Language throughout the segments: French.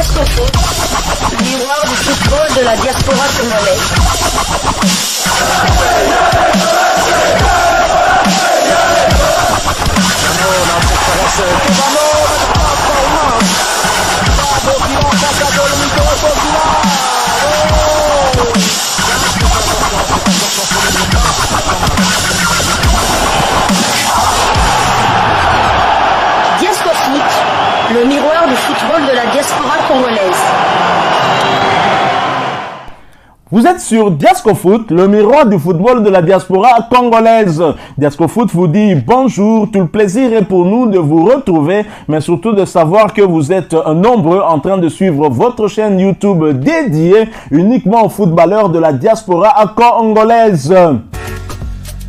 Diasco Foot, miroir du football de la diaspora congolaise. Diasco Foot, le miroir du football de la diaspora congolaise. Vous êtes sur Diasco Foot, le miroir du football de la diaspora congolaise. Diasco Foot vous dit bonjour, tout le plaisir est pour nous de vous retrouver, mais surtout de savoir que vous êtes nombreux en train de suivre votre chaîne YouTube dédiée uniquement aux footballeurs de la diaspora congolaise.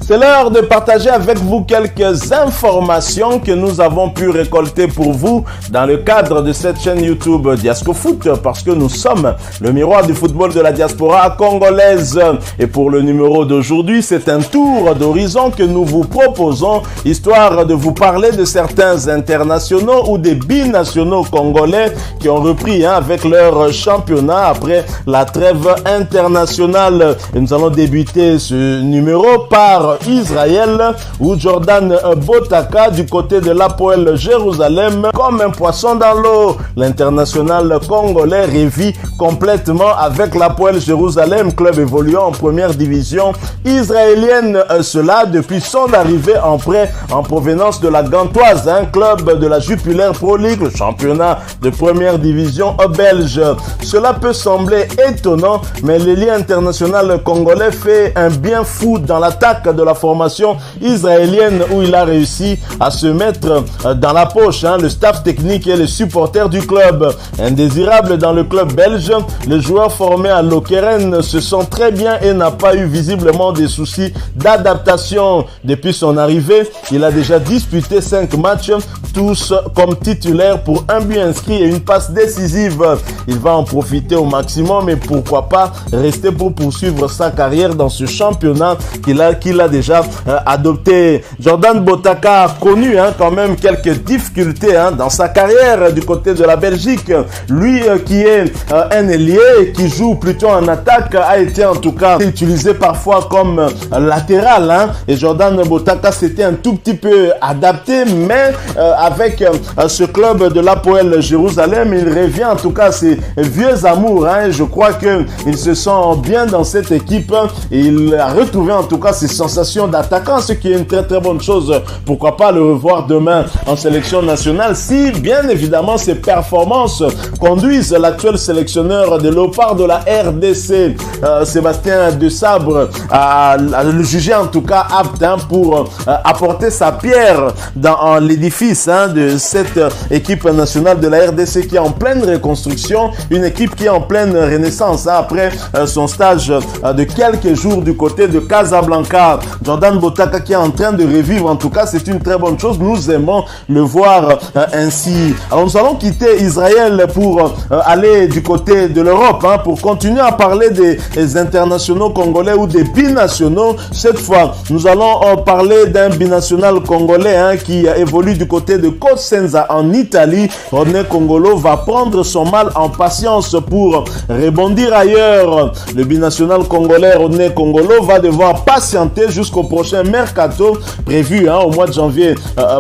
C'est l'heure de partager avec vous quelques informations que nous avons pu récolter pour vous dans le cadre de cette chaîne YouTube Diasco Foot, parce que nous sommes le miroir du football de la diaspora congolaise. Et pour le numéro d'aujourd'hui, c'est un tour d'horizon que nous vous proposons, histoire de vous parler de certains internationaux ou des binationaux congolais qui ont repris avec leur championnat après la trêve internationale. Et nous allons débuter ce numéro par Israël, où Jordan Botaka du côté de l'Hapoel Jérusalem comme un poisson dans l'eau. L'international congolais revit complètement avec l'Hapoel Jérusalem, club évoluant en première division israélienne, cela depuis son arrivée en prêt en provenance de la Gantoise, un club de la Jupiler Pro League, le championnat de première division belge. Cela peut sembler étonnant, mais l'ailier international congolais fait un bien fou dans l'attaque de la formation israélienne, où il a réussi à se mettre dans la poche le staff technique et les supporters du club. Indésirable dans le club belge, le joueur formé à Lokeren se sent très bien et n'a pas eu visiblement des soucis d'adaptation. Depuis son arrivée, il a déjà disputé 5 matchs, tous comme titulaire pour un but inscrit et une passe décisive. Il va en profiter au maximum et pourquoi pas rester pour poursuivre sa carrière dans ce championnat qu'il a déjà adopté. Jordan Botaka a connu quand même quelques difficultés dans sa carrière du côté de la Belgique. Lui qui est un ailier et qui joue plutôt en attaque, a été en tout cas utilisé parfois comme latéral. Et Jordan Botaka s'était un tout petit peu adapté, mais avec ce club de l'Hapoel Jérusalem, il revient en tout cas à ses vieux amours. Et je crois qu'il se sent bien dans cette équipe et il a retrouvé en tout cas ses sensations d'attaquant, ce qui est une très très bonne chose. Pourquoi pas le revoir demain en sélection nationale si bien évidemment ses performances conduisent l'actuel sélectionneur de Léopard de la RDC, Sébastien Desabre, à le juger en tout cas apte pour apporter sa pierre dans l'édifice de cette équipe nationale de la RDC qui est en pleine reconstruction, une équipe qui est en pleine renaissance après son stage de quelques jours du côté de Casablanca. Jordan Botaka qui est en train de revivre, en tout cas c'est une très bonne chose, nous aimons le voir ainsi. Alors nous allons quitter Israël pour aller du côté de l'Europe pour continuer à parler des internationaux congolais ou des binationaux. Cette fois nous allons parler d'un binational congolais qui évolue du côté de Cosenza en Italie. Rodney Kongolo va prendre son mal en patience pour rebondir ailleurs. Le binational congolais Rodney Kongolo va devoir patienter jusqu'au prochain mercato prévu au mois de janvier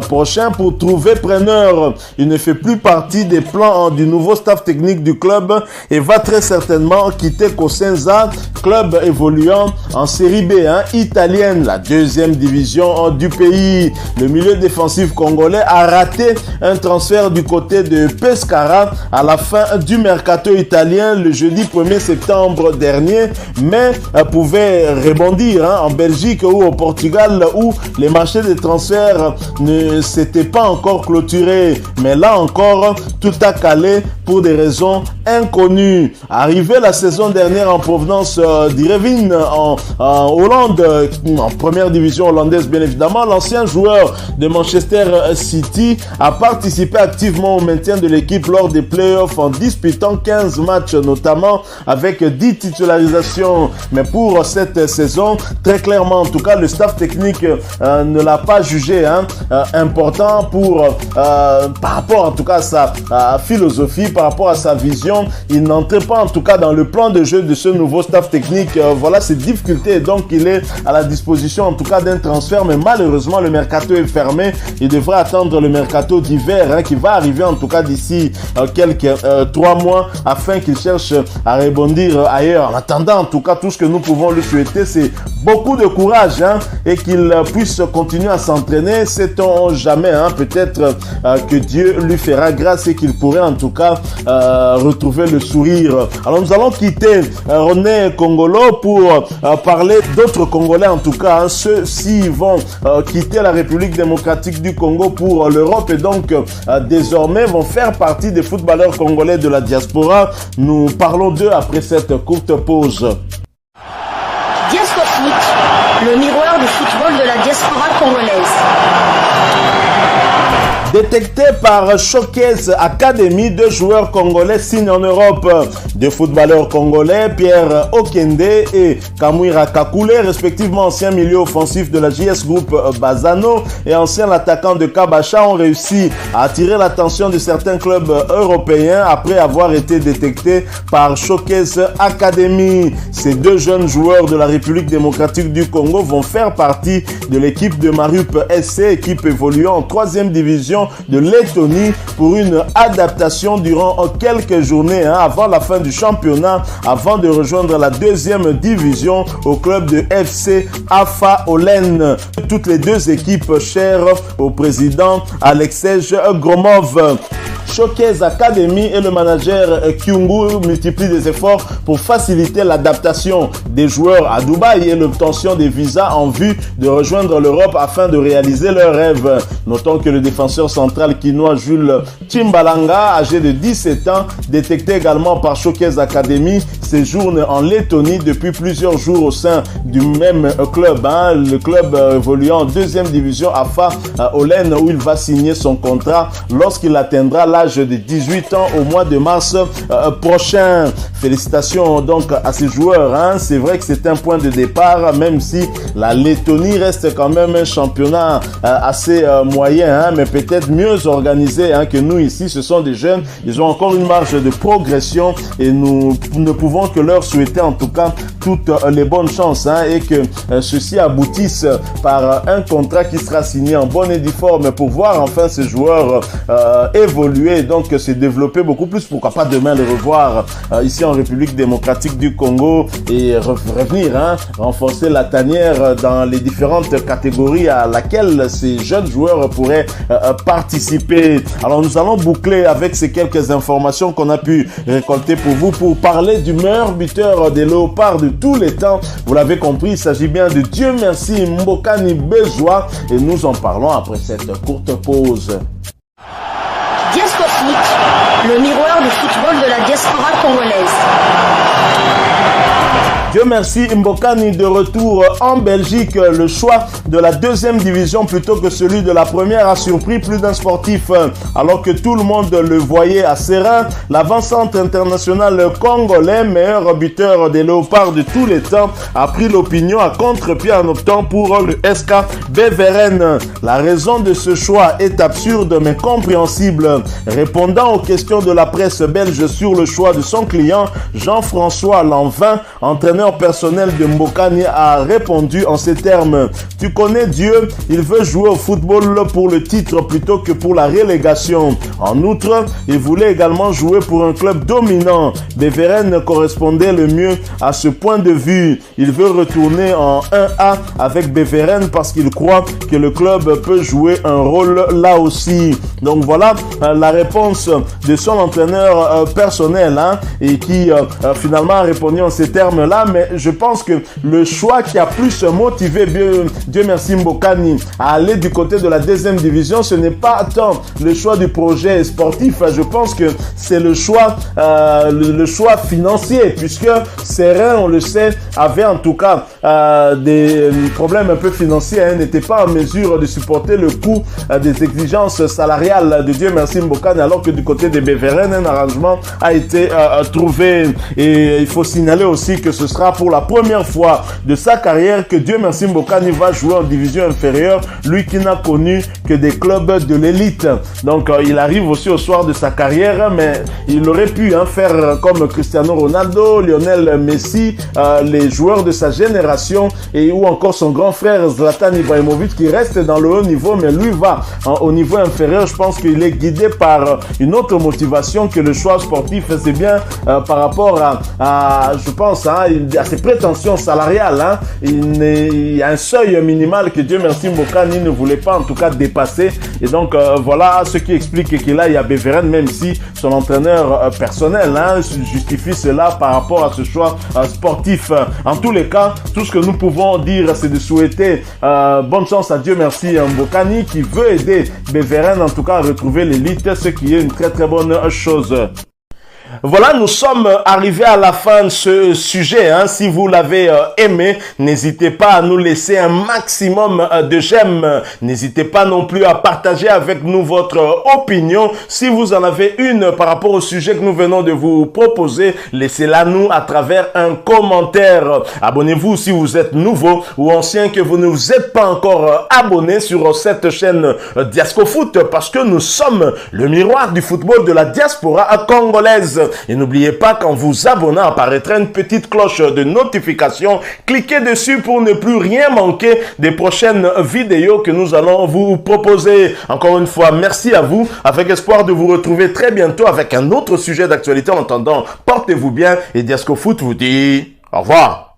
prochain pour trouver preneur. Il ne fait plus partie des plans du nouveau staff technique du club et va très certainement quitter Cosenza, club évoluant en série B italienne, la deuxième division du pays. Le milieu défensif congolais a raté un transfert du côté de Pescara à la fin du mercato italien le jeudi 1er septembre dernier, mais pouvait rebondir en Belgique ou au Portugal où les marchés de transferts ne s'étaient pas encore clôturés. Mais là encore, tout a calé pour des raisons inconnues. Arrivé la saison dernière en provenance d'Ireveen en Hollande, en première division hollandaise bien évidemment, l'ancien joueur de Manchester City a participé activement au maintien de l'équipe lors des playoffs en disputant 15 matchs notamment avec 10 titularisations. Mais pour cette saison, très clairement en tout cas, le staff technique ne l'a pas jugé important pour par rapport en tout cas à sa philosophie, par par rapport à sa vision, il n'entrait pas en tout cas dans le plan de jeu de ce nouveau staff technique. Voilà ses difficultés, donc il est à la disposition en tout cas d'un transfert, mais malheureusement le mercato est fermé. Il devrait attendre le mercato d'hiver qui va arriver en tout cas d'ici quelques 3 mois afin qu'il cherche à rebondir ailleurs. En attendant, en tout cas, tout ce que nous pouvons lui souhaiter, c'est beaucoup de courage et qu'il puisse continuer à s'entraîner. Sait-on jamais, peut-être que Dieu lui fera grâce et qu'il pourrait en tout cas retrouver le sourire. Alors nous allons quitter René Kongolo pour parler d'autres Congolais en tout cas. Ceux-ci vont quitter la République démocratique du Congo pour l'Europe et donc désormais vont faire partie des footballeurs congolais de la diaspora. Nous parlons d'eux après cette courte pause. Diasco Foot, le miroir du football de la diaspora congolaise. Détecté par Showcase Academy, 2 joueurs congolais signent en Europe. 2 footballeurs congolais, Pierre Okende et Kamwira Kakule, respectivement anciens milieux offensifs de la JS Group Bazano et ancien attaquant de Kabacha, ont réussi à attirer l'attention de certains clubs européens après avoir été détectés par Showcase Academy. Ces 2 jeunes joueurs de la République démocratique du Congo vont faire partie de l'équipe de Marup SC, équipe évoluant en 3e division de Lettonie pour une adaptation durant quelques journées avant la fin du championnat, avant de rejoindre la 2e division au club de FC Afa Olen. Toutes les 2 équipes chères au président Alexej Gromov. Showcase Academy et le manager Kyungu multiplient des efforts pour faciliter l'adaptation des joueurs à Dubaï et l'obtention des visas en vue de rejoindre l'Europe afin de réaliser leurs rêves. Notons que le défenseur central quinois Jules Chimbalanga, âgé de 17 ans, détecté également par Showcase Academy, séjourne en Lettonie depuis plusieurs jours au sein du même club, le club évoluant en 2e division AFA Olen, où il va signer son contrat lorsqu'il atteindra l'âge de 18 ans au mois de mars prochain. Félicitations donc à ces joueurs. C'est vrai que c'est un point de départ, même si la Lettonie reste quand même un championnat assez moyen, mais peut-être mieux organisé que nous ici. Ce sont des jeunes, ils ont encore une marge de progression et nous ne pouvons que leur souhaiter en tout cas toutes les bonnes chances et que ceci aboutisse par un contrat qui sera signé en bonne et due forme pour voir enfin ces joueurs évoluer et donc se développer beaucoup plus. Pourquoi pas demain les revoir ici en République démocratique du Congo et revenir renforcer la tanière dans les différentes catégories à laquelle ces jeunes joueurs pourraient participer. Alors nous allons boucler avec ces quelques informations qu'on a pu récolter pour vous pour parler du meilleur buteur des Léopards de tous les temps. Vous l'avez compris, il s'agit bien de Dieu merci Mbokani Bezois et nous en parlons après cette courte pause. Diasco Foot, le miroir du football de la diaspora congolaise. Dieu merci, Mbokani de retour en Belgique. Le choix de la 2e division plutôt que celui de la première a surpris plus d'un sportif. Alors que tout le monde le voyait à Serein, l'avant-centre international congolais, meilleur buteur des Léopards de tous les temps, a pris l'opinion à contre-pied en optant pour le SK Beveren. La raison de ce choix est absurde mais compréhensible. Répondant aux questions de la presse belge sur le choix de son client, Jean-François Lanvin, entraîneur personnel de Mbokani, a répondu en ces termes: tu connais Dieu, il veut jouer au football pour le titre plutôt que pour la relégation. En outre, il voulait également jouer pour un club dominant. Beveren correspondait le mieux à ce point de vue. Il veut retourner en 1A avec Beveren parce qu'il croit que le club peut jouer un rôle là aussi. Donc voilà la réponse de son entraîneur personnel et qui finalement a répondu en ces termes-là. Mais je pense que le choix qui a plus motivé Dieu merci Mbokani à aller du côté de la 2e division, ce n'est pas tant le choix du projet sportif. Je pense que c'est le choix financier, puisque Serein, on le sait, avait en tout cas des problèmes un peu financiers, n'était pas en mesure de supporter le coût des exigences salariales de Dieu merci Mbokani, alors que du côté de Beveren, un arrangement a été trouvé. Et il faut signaler aussi que ce sera sera pour la première fois de sa carrière que Dieu merci Mbokani va jouer en division inférieure, lui qui n'a connu que des clubs de l'élite. Donc il arrive aussi au soir de sa carrière, mais il aurait pu faire comme Cristiano Ronaldo, Lionel Messi, les joueurs de sa génération, et ou encore son grand frère Zlatan Ibrahimovic qui reste dans le haut niveau, mais lui va au niveau inférieur. Je pense qu'il est guidé par une autre motivation que le choix sportif. C'est bien par rapport je pense, à ses prétentions salariales. Il y a un seuil minimal que Dieu merci Mbokani ne voulait pas en tout cas dépasser. Et donc voilà ce qui explique qu'il a Yabé Veren, même si son entraîneur personnel justifie cela par rapport à ce choix sportif. En tous les cas, tout ce que nous pouvons dire, c'est de souhaiter bonne chance à Dieu merci Mbokani qui veut aider Beveren en tout cas à retrouver l'élite, ce qui est une très très bonne chose. Voilà, nous sommes arrivés à la fin de ce sujet. Si vous l'avez aimé, n'hésitez pas à nous laisser un maximum de j'aime. N'hésitez pas non plus à partager avec nous votre opinion. Si vous en avez une par rapport au sujet que nous venons de vous proposer, laissez-la nous à travers un commentaire. Abonnez-vous si vous êtes nouveau ou ancien que vous ne vous êtes pas encore abonné sur cette chaîne Diascofoot, parce que nous sommes le miroir du football de la diaspora congolaise. Et n'oubliez pas, qu'en vous abonnant, apparaîtra une petite cloche de notification. Cliquez dessus pour ne plus rien manquer des prochaines vidéos que nous allons vous proposer. Encore une fois, merci à vous, avec espoir de vous retrouver très bientôt avec un autre sujet d'actualité. En attendant, portez-vous bien et Diascofoot vous dit au revoir.